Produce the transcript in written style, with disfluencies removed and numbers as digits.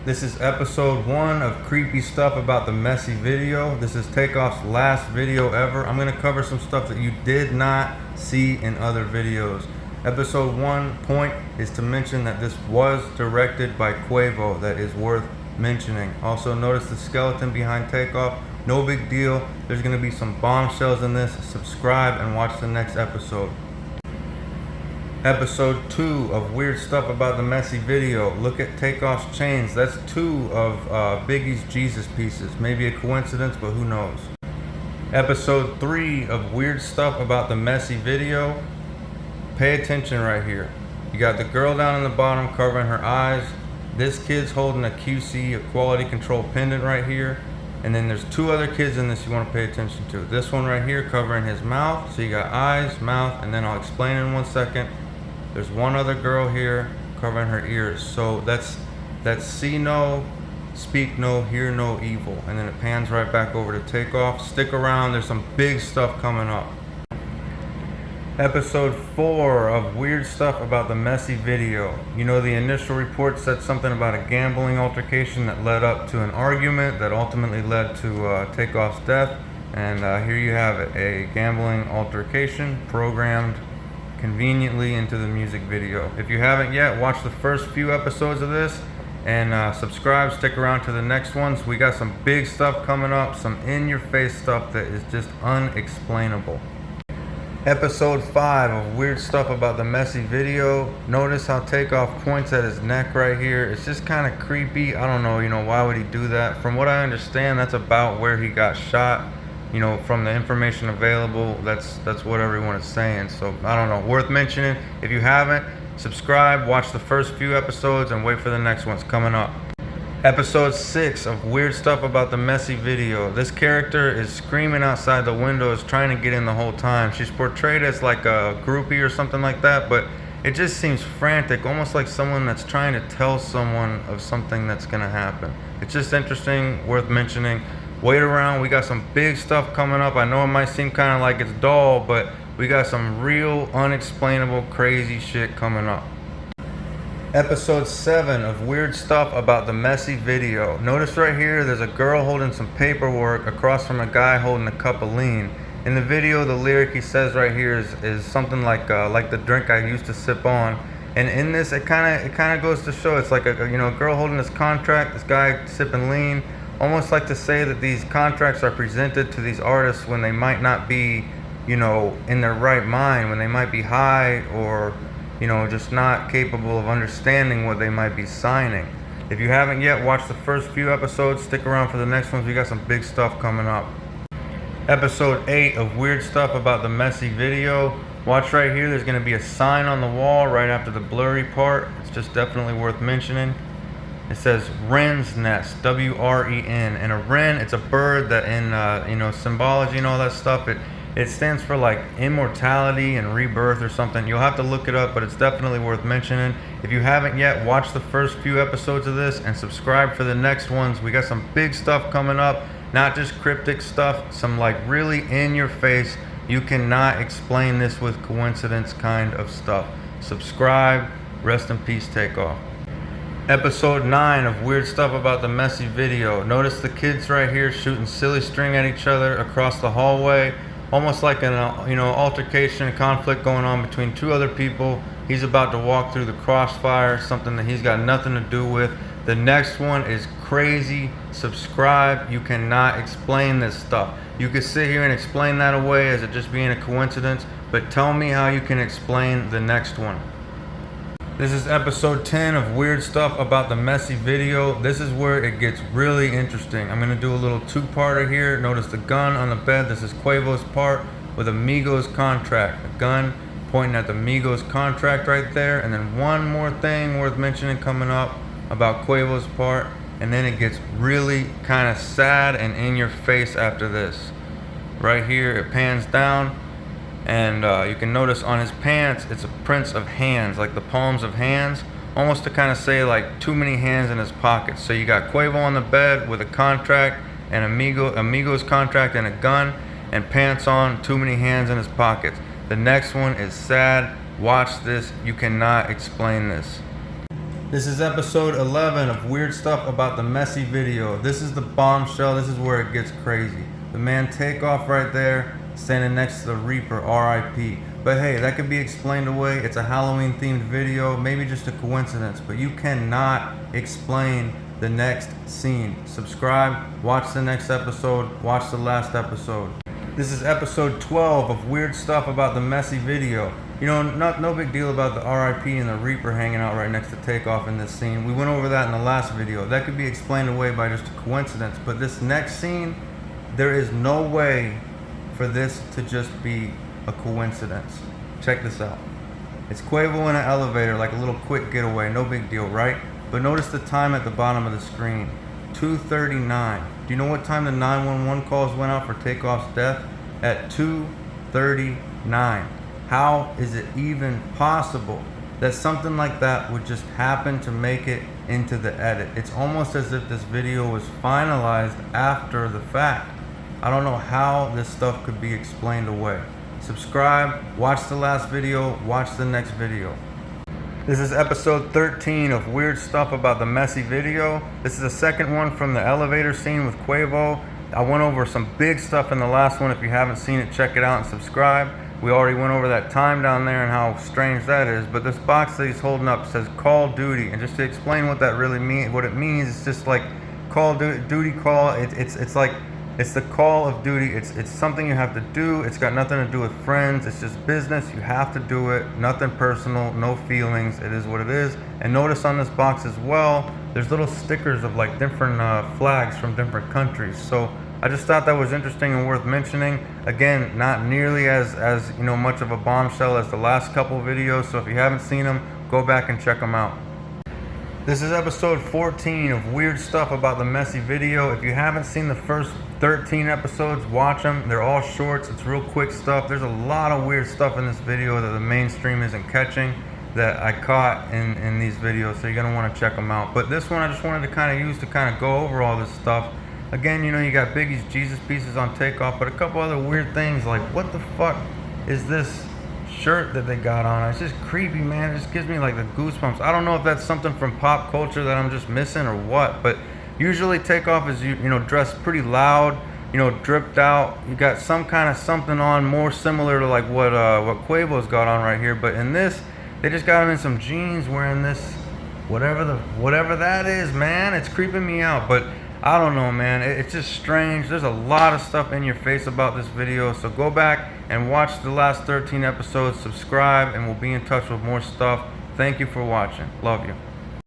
This is episode 1 of Creepy Stuff About the Messy Video. This is Takeoff's last video ever. I'm going to cover some stuff that you did not see in other videos. Episode 1 point is to mention that this was directed by Quavo. That is worth mentioning. Also notice the skeleton behind Takeoff. No big deal. There's going to be some bombshells in this. Subscribe and watch the next episode. Episode 2 of Weird Stuff About the Messy Video. Look at Takeoff's chains. That's 2 of Biggie's Jesus pieces. Maybe a coincidence, but who knows. Episode 3 of Weird Stuff About the Messy Video. Pay attention right here. You got the girl down in the bottom covering her eyes. This kid's holding a QC, a quality control pendant right here. And then there's 2 other kids in this you want to pay attention to. This one right here covering his mouth. So you got eyes, mouth, and then I'll explain in 1 second. There's one other girl here covering her ears. So that's see no, speak no, hear no evil. And then it pans right back over to Takeoff. Stick around, there's some big stuff coming up. Episode 4 of Weird Stuff About the Messy Video. You know, the initial report said something about a gambling altercation that led up to an argument that ultimately led to Takeoff's death. And here you have it, a gambling altercation programmed conveniently into the music video. If you haven't yet, watch the first few episodes of this and subscribe. Stick around to the next ones. We got some big stuff coming up, some in-your-face stuff that is just unexplainable. Episode 5 of Weird Stuff About the Messy Video. Notice how Takeoff points at his neck right here. It's just kind of creepy. I don't know, why would he do that? From what I understand, that's about where he got shot. From the information available, that's what everyone is saying. So I don't know, worth mentioning. If you haven't, subscribe, watch the first few episodes, and wait for the next ones coming up. Episode 6 of Weird Stuff About the Messy Video. This character is screaming outside the windows, trying to get in the whole time. She's portrayed as like a groupie or something like that, but it just seems frantic, almost like someone that's trying to tell someone of something that's gonna happen. It's just interesting, worth mentioning. Wait around, we got some big stuff coming up. I know it might seem kind of like it's dull, but we got some real unexplainable crazy shit coming up. Episode 7 of Weird Stuff About the Messy Video. Notice right here, there's a girl holding some paperwork across from a guy holding a cup of lean. In the video, the lyric he says right here is something like the drink I used to sip on. And in this, it kind of goes to show it's like a girl holding this contract, this guy sipping lean. Almost like to say that these contracts are presented to these artists when they might not be, in their right mind, when they might be high or, just not capable of understanding what they might be signing. If you haven't yet, watch the first few episodes. Stick around for the next ones. We got some big stuff coming up. Episode 8 of Weird Stuff About the Messy Video. Watch right here. There's going to be a sign on the wall right after the blurry part. It's just definitely worth mentioning. It says Wren's Nest, W-R-E-N, and a wren, it's a bird that in symbology and all that stuff, it stands for like immortality and rebirth or something. You'll have to look it up, but it's definitely worth mentioning. If you haven't yet, watch the first few episodes of this and subscribe for the next ones. We got some big stuff coming up, not just cryptic stuff, some like really in your face, you cannot explain this with coincidence kind of stuff. Subscribe, rest in peace, Takeoff. Episode 9 of Weird Stuff About the Messy Video. Notice the kids right here shooting silly string at each other across the hallway. Almost like an altercation, conflict going on between 2 other people. He's about to walk through the crossfire, something that he's got nothing to do with. The next one is crazy. Subscribe. You cannot explain this stuff. You could sit here and explain that away as it just being a coincidence, but tell me how you can explain the next one. This is episode 10 of Weird Stuff About the Messy Video. This is where it gets really interesting. I'm going to do a little 2-parter here. Notice the gun on the bed. This is Quavo's part with a Migos contract. A gun pointing at the Migos contract right there. And then one more thing worth mentioning coming up about Quavo's part. And then it gets really kind of sad and in your face after this. Right here, it pans down. And you can notice on his pants, it's a prints of hands, like the palms of hands, almost to kind of say like too many hands in his pockets. So you got Quavo on the bed with a contract and Amigos contract and a gun, and pants on, too many hands in his pockets. The next one is sad. Watch this. You cannot explain this. This is episode 11 of Weird Stuff About the Messy Video. This is the bombshell. This is where it gets crazy. The man Takeoff right there, standing next to the Reaper, R.I.P. But hey, that could be explained away. It's a Halloween themed video, maybe just a coincidence, but you cannot explain the next scene. Subscribe, watch the next episode, watch the last episode. This is episode 12 of Weird Stuff About the Messy Video. You know, no big deal about the RIP and the Reaper hanging out right next to Takeoff in this scene. We went over that in the last video. That could be explained away by just a coincidence. But this next scene, there is no way for this to just be a coincidence. Check this out. It's Quavo in an elevator, like a little quick getaway. No big deal, right? But notice the time at the bottom of the screen. 2:39. Do you know what time the 911 calls went out for Takeoff's death? At 2:39. How is it even possible that something like that would just happen to make it into the edit? It's almost as if this video was finalized after the fact. I don't know how this stuff could be explained away. Subscribe, watch the last video, watch the next video. This is episode 13 of Weird Stuff About the Messy Video. This is the second one from the elevator scene with Quavo. I went over some big stuff in the last one. If you haven't seen it, check it out and subscribe. We already went over that time down there and how strange that is, but this box that he's holding up says Call Duty, and just to explain what that really means, what it means, it's just like Call Duty call. It's like it's the call of duty. It's something you have to do. It's got nothing to do with friends. It's just business. You have to do it. Nothing personal. No feelings. It is what it is. And notice on this box as well, there's little stickers of like different flags from different countries. So I just thought that was interesting and worth mentioning. Again, not nearly as you know much of a bombshell as the last couple videos. So if you haven't seen them, go back and check them out. This is episode 14 of Weird Stuff About the Messy Video. If you haven't seen the first 13 episodes, watch them. They're all shorts. It's real quick stuff. There's a lot of weird stuff in this video that the mainstream isn't catching that I caught in these videos. So you're gonna want to check them out. But this one I just wanted to kind of use to kind of go over all this stuff. Again, you know, you got Biggie's Jesus pieces on Takeoff, but a couple other weird things like what the fuck is this shirt that they got on? It's just creepy, man. It just gives me like the goosebumps. I don't know if that's something from pop culture that I'm just missing or what, but usually Takeoff is, you know, dressed pretty loud, you know, dripped out. You got some kind of something on more similar to like what Quavo's got on right here, but in this, they just got him in some jeans wearing this, whatever that is, man. It's creeping me out, but I don't know, man. It's just strange. There's a lot of stuff in your face about this video. So go back and watch the last 13 episodes. Subscribe, and we'll be in touch with more stuff. Thank you for watching. Love you.